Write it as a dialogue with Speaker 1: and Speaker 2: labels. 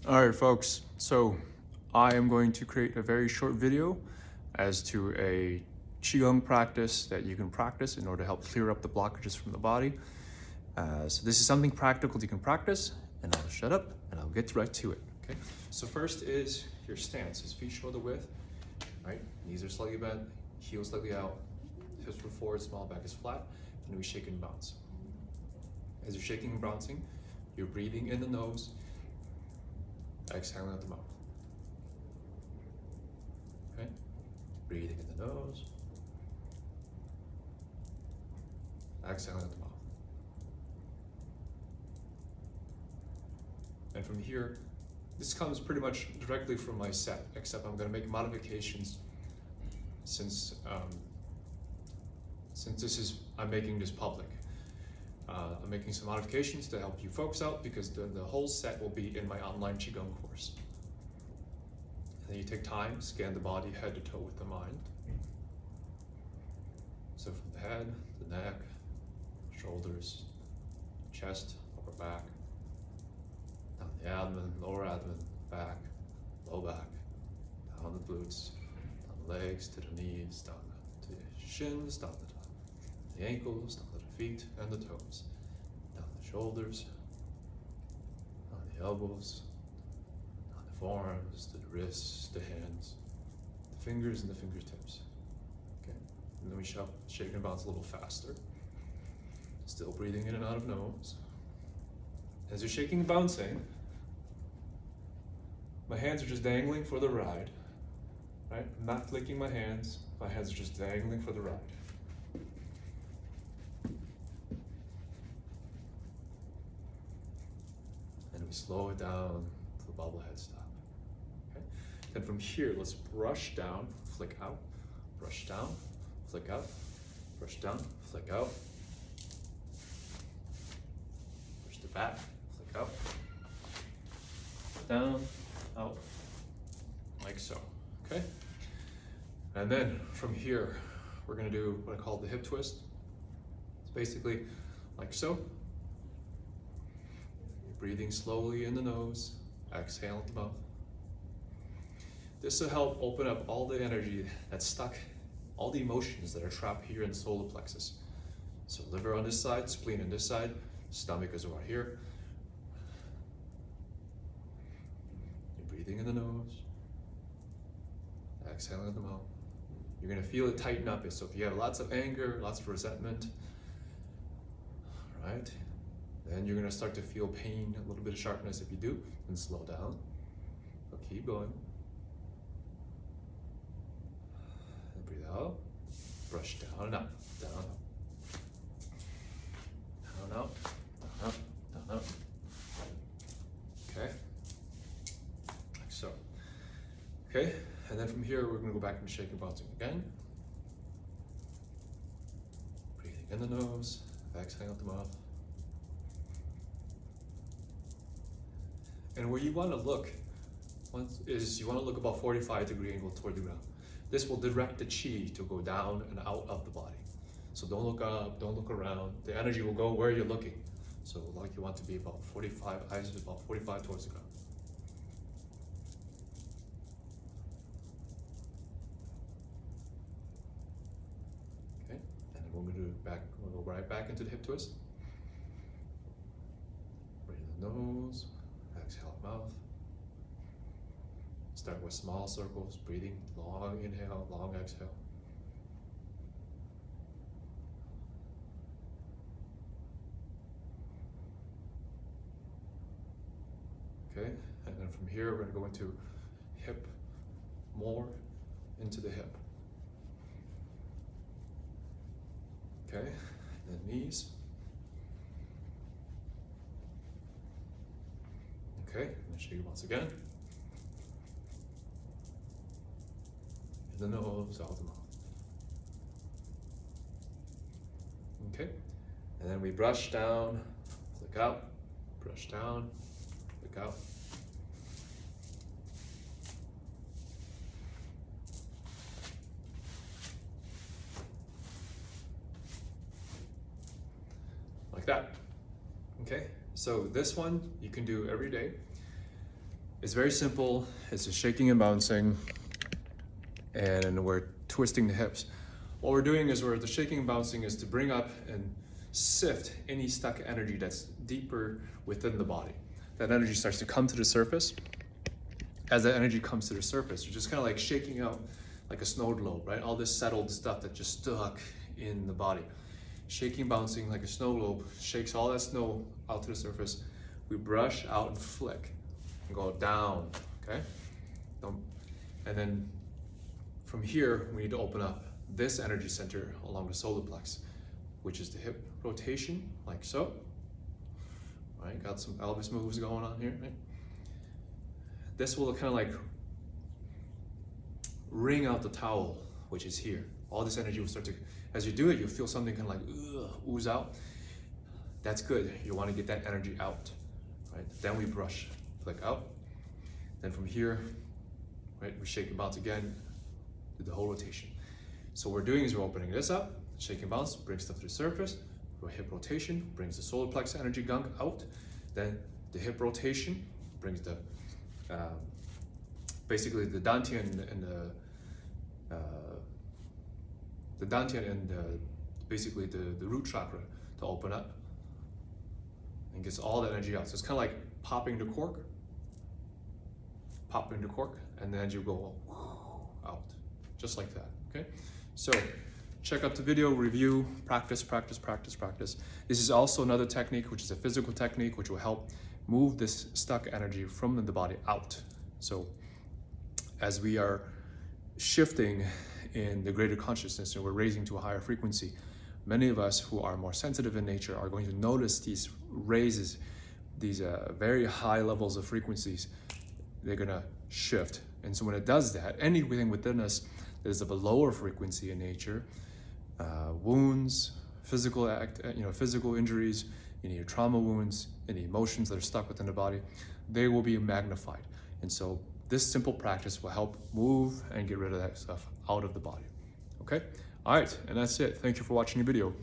Speaker 1: All right, folks, so I am going to create a very short video as to a Qigong practice that you can practice in order to help clear up the blockages from the body. So this is something practical you can practice, and I'll shut up and I'll get right to it, okay? So first is your stance, is feet shoulder width, right? Knees are slightly bent, heels slightly out, hips are forward, small back is flat, and we shake and bounce. As you're shaking and bouncing, you're breathing in the nose, exhaling out the mouth. Okay? Breathing in the nose, exhaling out the mouth. And from here, this comes pretty much directly from my set, except I'm going to make modifications since I'm making this public. I'm making some modifications to help you folks out because the whole set will be in my online Qigong course. And then you take time, scan the body head to toe with the mind. So from the head, the neck, shoulders, chest, upper back, down the abdomen, lower abdomen, back, low back, down the glutes, down the legs, to the knees, down to the shins, down the ankles, down to the feet and the toes, down the shoulders, down the elbows, down the forearms, to the wrists, the hands, the fingers and the fingertips. Okay, and then we shake and bounce a little faster. Still breathing in and out of nose. As you're shaking and bouncing, my hands are just dangling for the ride, right? I'm not flicking my hands are just dangling for the ride. And we slow it down to the bobblehead stop. Okay? Then from here, let's brush down, flick out, brush down, flick out, brush down, flick out, brush the back, flick out, down, out, like so, okay? And then from here, we're gonna do what I call the hip twist. It's basically like so. Breathing slowly in the nose, exhale in the mouth. This will help open up all the energy that's stuck, all the emotions that are trapped here in the solar plexus. So liver on this side, spleen on this side, stomach is over here. You're breathing in the nose, exhaling in the mouth. You're gonna feel it tighten up. So if you have lots of anger, lots of resentment, right? Then you're gonna start to feel pain, a little bit of sharpness. If you do, then slow down. So keep going. And breathe out. Brush down and up, down, up. Down, out, down, up, down, up. Okay, like so. Okay, and then from here, we're gonna go back into shake and bouncing again. Breathing in the nose, exhaling out the mouth. And where you want to look is you want to look about 45-degree angle toward the ground. This will direct the chi to go down and out of the body. So don't look up, don't look around. The energy will go where you're looking. So like you want to be about 45, eyes about 45 towards the ground. Okay, and then we're going to do we'll go right back into the hip twist. Breathe in the nose. Exhale mouth. Start with small circles, breathing, long inhale, long exhale. Okay, and then from here we're going to go into hip, more into the hip. Okay, and then knees. Okay, and then shake once again. In the nose, out the mouth. Okay, and then we brush down, flick out, brush down, flick out. Like that. Okay, so this one you can do every day. It's very simple. It's just shaking and bouncing, and we're twisting the hips. What we're doing is the shaking and bouncing is to bring up and sift any stuck energy that's deeper within the body. That energy starts to come to the surface. As that energy comes to the surface, you're just kind of like shaking out like a snow globe, right? All this settled stuff that just stuck in the body. Shaking, bouncing like a snow globe, shakes all that snow out to the surface. We brush out and flick and go down, okay? And then from here, we need to open up this energy center along the solar plex, which is the hip rotation, like so. Right, got some Elvis moves going on here, right? This will kind of like wring out the towel, which is here. All this energy will start to, as you do it, you'll feel something kind of like ooze out. That's good. You want to get that energy out, right? Then we brush, flick out. Then from here, right, we shake and bounce again, do the whole rotation. So what we're doing is we're opening this up, shake and bounce, brings stuff to the surface. Hip rotation brings the solar plexus energy gunk out. Then the hip rotation brings the basically the dantian and the dantian and basically the root chakra to open up and gets all that energy out. So it's kind of like popping the cork, and then you go out, just like that, okay? So check out the video, review, practice. This is also another technique, which is a physical technique, which will help move this stuck energy from the body out. So as we are shifting in the greater consciousness and we're raising to a higher frequency, many of us who are more sensitive in nature are going to notice these raises, these very high levels of frequencies. They're gonna shift. And so when it does that, anything within us that is of a lower frequency in nature, wounds, physical injuries, any trauma wounds, any emotions that are stuck within the body, they will be magnified. And so this simple practice will help move and get rid of that stuff out of the body. Okay? All right, and that's it. Thank you for watching the video.